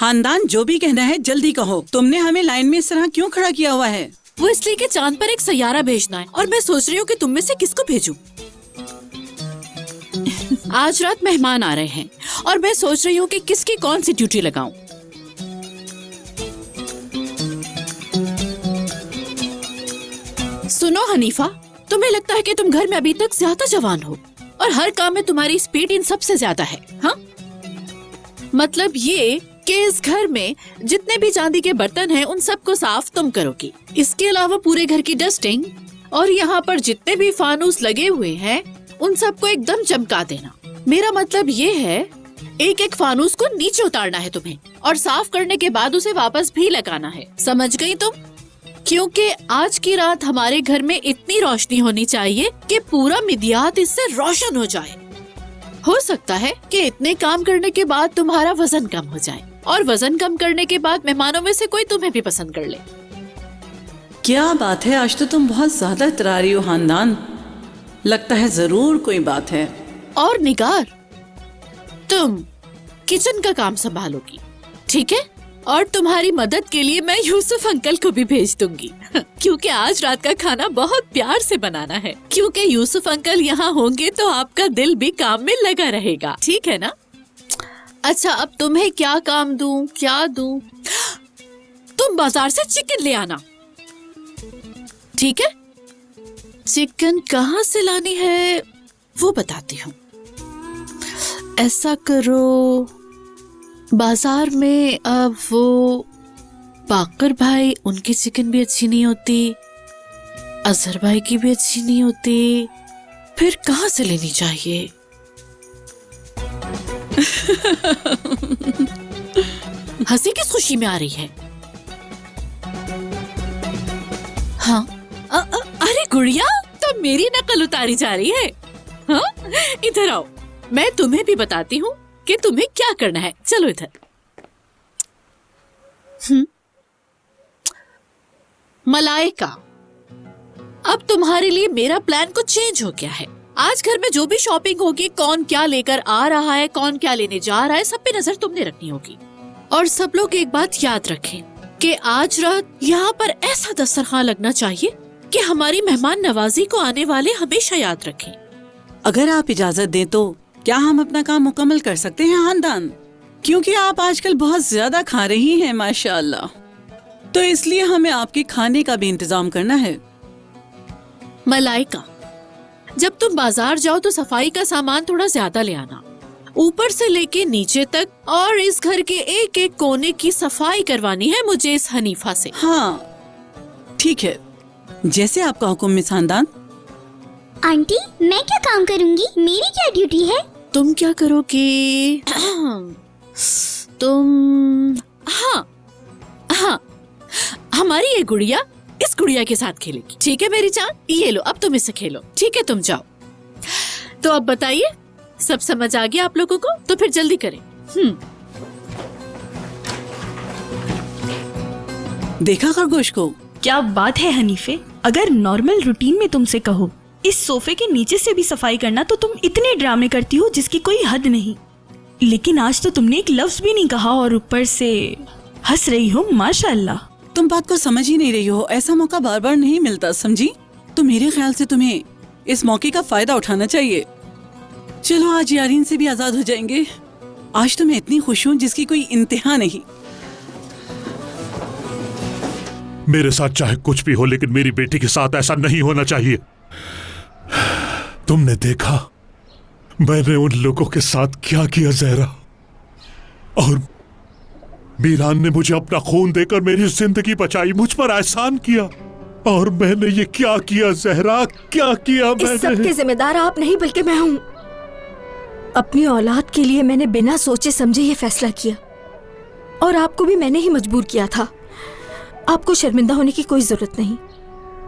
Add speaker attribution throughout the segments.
Speaker 1: खानदान जो भी कहना है जल्दी कहो। तुमने हमें लाइन में इस तरह क्यों खड़ा किया हुआ है?
Speaker 2: वो इसलिए कि चांद पर एक सैयारा भेजना है और मैं सोच रही हूँ कि तुम में से किसको भेजूं। आज रात मेहमान आ रहे हैं और मैं सोच रही हूँ कि किसकी कौन सी ड्यूटी लगाऊं। सुनो हनीफा, तुम्हें लगता है कि तुम घर में अभी तक ज्यादा जवान हो और हर काम में तुम्हारी स्पीड इन सबसे ज्यादा है। हाँ, मतलब ये कि इस घर में जितने भी चांदी के बर्तन हैं उन सबको साफ तुम करोगी। इसके अलावा पूरे घर की डस्टिंग और यहाँ पर जितने भी फानूस लगे हुए हैं उन सबको एकदम चमका देना। मेरा मतलब ये है एक एक फानूस को नीचे उतारना है तुम्हें और साफ करने के बाद उसे वापस भी लगाना है। समझ गई तुम? क्योंकि आज की रात हमारे घर में इतनी रोशनी होनी चाहिए कि पूरा मिदियात इससे रोशन हो जाए। हो सकता है कि इतने काम करने के बाद तुम्हारा वजन कम हो जाए और वजन कम करने के बाद मेहमानों में से कोई तुम्हें भी पसंद कर ले।
Speaker 1: क्या बात है, आज तो तुम बहुत ज्यादा इतरा रही हो खानदान। लगता है जरूर कोई बात है।
Speaker 2: और निगार, तुम किचन का काम संभालोगी, ठीक है? और तुम्हारी मदद के लिए मैं यूसुफ अंकल को भी भेज दूंगी क्योंकि आज रात का खाना बहुत प्यार से बनाना है। क्योंकि यूसुफ अंकल यहाँ होंगे तो आपका दिल भी काम में लगा रहेगा, ठीक है ना? अच्छा, अब तुम्हें क्या काम दूं, क्या दूं? तुम बाजार से चिकन ले आना, ठीक है? चिकन कहाँ से लानी है वो बताती हूँ। ऐसा करो, बाजार में अब वो बाकर भाई, उनकी चिकन भी अच्छी नहीं होती, अजहर भाई की भी अच्छी नहीं होती, फिर कहाँ से लेनी चाहिए? हंसी किस खुशी में आ रही है? हाँ, अरे गुड़िया, तो मेरी नकल उतारी जा रही है। हाँ, इधर आओ, मैं तुम्हें भी बताती हूँ कि तुम्हें क्या करना है। चलो इधर। मलाइका, अब तुम्हारे लिए मेरा प्लान कुछ चेंज हो गया है। आज घर में जो भी शॉपिंग होगी, कौन क्या लेकर आ रहा है, कौन क्या लेने जा रहा है, सब पे नजर तुमने रखनी होगी। और सब लोग एक बात याद रखें कि आज रात यहाँ पर ऐसा दस्तरखान लगना चाहिए कि हमारी मेहमान नवाजी को आने वाले हमेशा याद रखें।
Speaker 1: अगर आप इजाजत दें तो क्या हम अपना काम मुकम्मल कर सकते हैं खानदान? क्योंकि आप आजकल बहुत ज्यादा खा रही हैं माशाअल्लाह, तो इसलिए हमें आपके खाने का भी इंतजाम करना है।
Speaker 2: मलाइका, जब तुम बाजार जाओ तो सफाई का सामान थोड़ा ज्यादा ले आना, ऊपर से लेके नीचे तक, और इस घर के एक एक कोने की सफाई करवानी है मुझे इस हनीफा से।
Speaker 1: हाँ ठीक है, जैसे आपका हुक्म मिस खानदान।
Speaker 3: आंटी, मैं क्या काम करूंगी? मेरी क्या ड्यूटी है?
Speaker 2: तुम क्या करोगी? तुम हाँ, हमारी ये गुड़िया इस गुड़िया के साथ खेलेगी, ठीक है मेरी जान? ये लो, अब तुम इससे खेलो, ठीक है? तुम जाओ। तो अब बताइए, सब समझ आ गया आप लोगों को? तो फिर जल्दी करें।
Speaker 1: देखा खरगोश को?
Speaker 4: क्या बात है हनीफे, अगर नॉर्मल रूटीन में तुमसे कहो इस सोफे के नीचे से भी सफाई करना तो तुम इतने ड्रामे करती हो जिसकी कोई हद नहीं। लेकिन आज तो तुमने एक लफ्ज भी नहीं कहा और ऊपर से हंस रही हो, माशाअल्लाह।
Speaker 1: तुम बात को समझ ही नहीं रही हो, ऐसा मौका बार बार नहीं मिलता, समझी? तो मेरे ख्याल से तुम्हें इस मौके का फायदा उठाना चाहिए। चलो आज यारीन से भी आजाद हो जाएंगे। आज तो मैं इतनी खुश हूँ जिसकी कोई इंतहा नहीं।
Speaker 5: मेरे साथ चाहे कुछ भी हो, लेकिन मेरी बेटी के साथ ऐसा नहीं होना चाहिए। तुमने देखा मैंने उन लोगों के साथ क्या किया जहरा, और मीरान ने मुझे अपना खून देकर मेरी जिंदगी बचाई, मुझ पर एहसान किया, और मैंने ये क्या किया जहरा, क्या किया मैंने?
Speaker 6: इस सब के जिम्मेदार आप नहीं बल्कि मैं हूँ। अपनी औलाद के लिए मैंने बिना सोचे समझे ये फैसला किया और आपको भी मैंने ही मजबूर किया था। आपको शर्मिंदा होने की कोई जरूरत नहीं,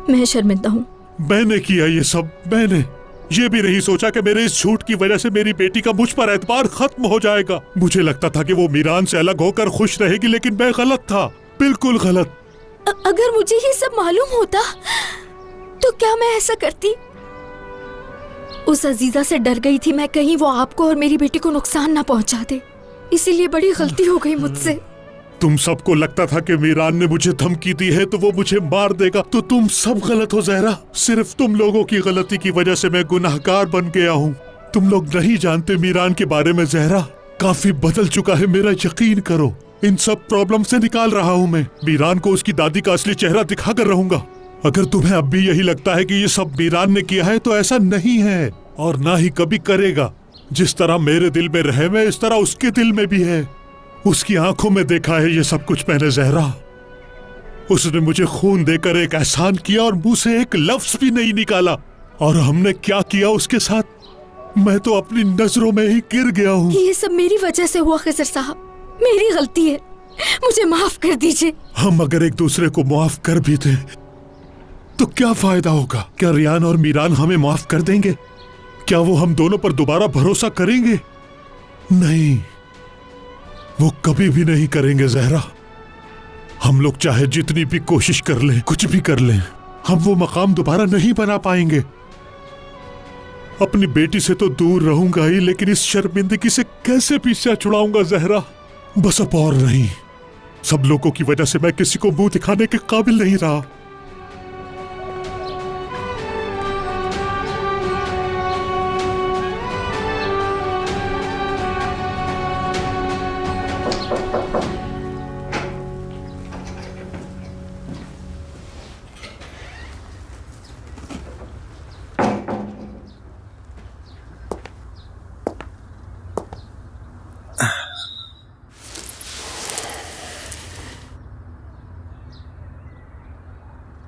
Speaker 6: मैं शर्मिंदा हूँ।
Speaker 5: मैंने किया ये सब, मैंने ये भी नहीं सोचा कि मेरे इस झूठ की वजह से मेरी बेटी का मुझ पर एतबार खत्म हो जाएगा। मुझे लगता था कि वो मीरान से अलग होकर खुश रहेगी, लेकिन मैं गलत था, बिल्कुल गलत।
Speaker 6: अगर मुझे ये सब मालूम होता तो क्या मैं ऐसा करती? उस अजीजा से डर गई थी मैं, कहीं वो आपको और मेरी बेटी को नुकसान ना पहुंचा दे, इसीलिए बड़ी गलती हो गई मुझसे।
Speaker 5: तुम सबको लगता था कि मीरान ने मुझे धमकी दी है तो वो मुझे मार देगा, तो तुम सब गलत हो जहरा। सिर्फ तुम लोगों की गलती की वजह से मैं गुनाहगार बन गया हूँ। तुम लोग नहीं जानते मीरान के बारे में जहरा, काफी बदल चुका है, मेरा यकीन करो। इन सब प्रॉब्लम से निकाल रहा हूँ मैं। मीरान को उसकी दादी का असली चेहरा दिखा कर रहूंगा। अगर तुम्हें अब भी यही लगता है कि ये सब मीरान ने किया है तो ऐसा नहीं है, और ना ही कभी करेगा। जिस तरह मेरे दिल में रहम है इस तरह उसके दिल में भी है। उसकी आंखों में देखा है ये सब कुछ मैंने जहरा। उसने मुझे खून देकर एक एहसान किया और मुंह से एक लफ्ज भी नहीं निकाला। और हमने क्या किया उसके साथ, मैं तो अपनी नजरों में ही गिर गया हूँ।
Speaker 6: ये सब मेरी वजह से हुआ खिजर साहब, मेरी गलती है, मुझे माफ कर दीजिए।
Speaker 5: हम अगर एक दूसरे को माफ कर भी दें तो क्या फायदा होगा? क्या रियान और मीरान हमें माफ कर देंगे? क्या वो हम दोनों पर दोबारा भरोसा करेंगे? नहीं, वो कभी भी नहीं करेंगे जहरा। हम लोग चाहे जितनी भी कोशिश कर लें, कुछ भी कर लें, हम वो मकाम दोबारा नहीं बना पाएंगे। अपनी बेटी से तो दूर रहूंगा ही, लेकिन इस शर्मिंदगी से कैसे पीछा छुड़ाऊंगा जहरा? बस अब और नहीं। सब लोगों की वजह से मैं किसी को मुंह दिखाने के काबिल नहीं रहा।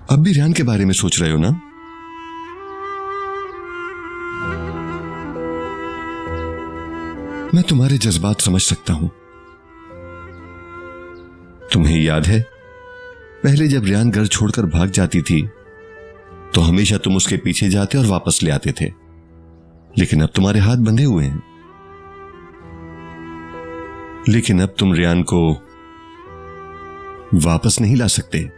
Speaker 7: अब भी रियान के बारे में सोच रहे हो ना? मैं तुम्हारे जज्बात समझ सकता हूं। तुम्हें याद है पहले जब रियान घर छोड़कर भाग जाती थी तो हमेशा तुम उसके पीछे जाते और वापस ले आते थे, लेकिन अब तुम्हारे हाथ बंधे हुए हैं। लेकिन अब तुम रियान को वापस नहीं ला सकते।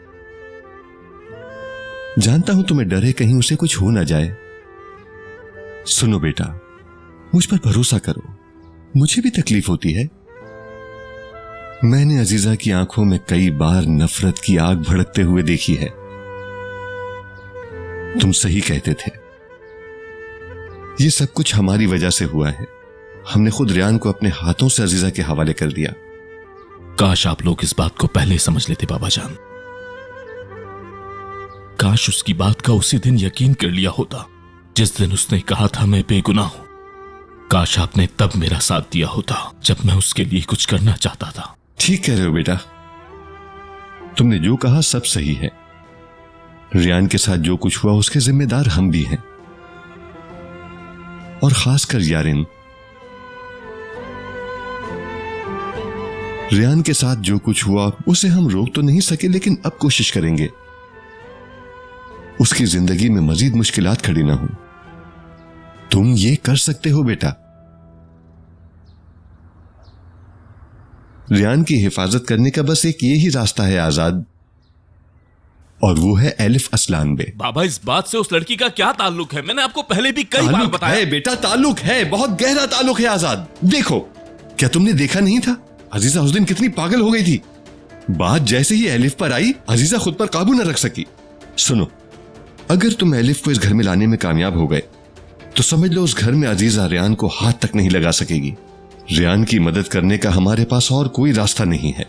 Speaker 7: जानता हूं तुम्हें डर है कहीं उसे कुछ हो ना जाए। सुनो बेटा, मुझ पर भरोसा करो, मुझे भी तकलीफ होती है। मैंने अजीजा की आंखों में कई बार नफरत की आग भड़कते हुए देखी है। तुम सही कहते थे, ये सब कुछ हमारी वजह से हुआ है। हमने खुद रियान को अपने हाथों से अजीजा के हवाले कर दिया।
Speaker 8: काश आप लोग इस बात को पहले समझ लेते बाबा जान। काश उसकी बात का उसी दिन यकीन कर लिया होता जिस दिन उसने कहा था मैं बेगुनाह हूं। काश आपने तब मेरा साथ दिया होता जब मैं उसके लिए कुछ करना चाहता था।
Speaker 7: ठीक कह रहे हो बेटा, तुमने जो कहा सब सही है। रियान के साथ जो कुछ हुआ उसके जिम्मेदार हम भी हैं, और खासकर यारिन। रियान के साथ जो कुछ हुआ उसे हम रोक तो नहीं सके, लेकिन अब कोशिश करेंगे उसकी जिंदगी में मजीद मुश्किलात खड़ी ना हो। तुम ये कर सकते हो बेटा। रियान की हिफाजत करने का बस एक यही रास्ता है आजाद, और वो है एलिफ असलान बे।
Speaker 8: बाबा इस बात से उस लड़की का क्या ताल्लुक है? मैंने आपको पहले भी कई बार बताया
Speaker 7: है बेटा, ताल्लुक है, बहुत गहरा ताल्लुक है आजाद। देखो, क्या तुमने देखा नहीं था अजीजा उस दिन कितनी पागल हो गई थी? बात जैसे ही एलिफ पर आई अजीजा खुद पर काबू न रख सकी। सुनो, अगर तुम एलिफ को इस घर में लाने में कामयाब हो गए तो समझ लो उस घर में अजीजा रियान को हाथ तक नहीं लगा सकेगी। रियान की मदद करने का हमारे पास और कोई रास्ता नहीं है।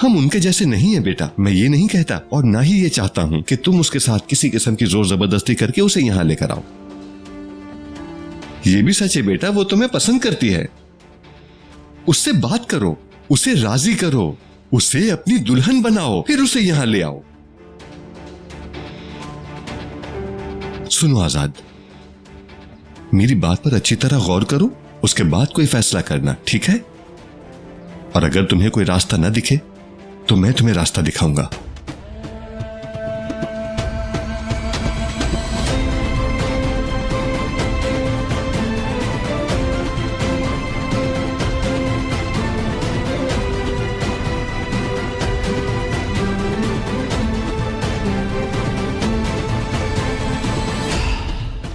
Speaker 7: हम उनके जैसे नहीं है बेटा, मैं ये नहीं कहता, और ना ही ये चाहता हूं कि तुम उसके साथ किसी किस्म की जोर जबरदस्ती करके उसे यहां लेकर आओ। ये भी सच है बेटा, वो तुम्हें पसंद करती है। उससे बात करो, उसे राजी करो, उसे अपनी दुल्हन बनाओ, फिर उसे यहां ले आओ। सुनो आजाद, मेरी बात पर अच्छी तरह गौर करो, उसके बाद कोई फैसला करना, ठीक है? और अगर तुम्हें कोई रास्ता ना दिखे तो मैं तुम्हें रास्ता दिखाऊंगा।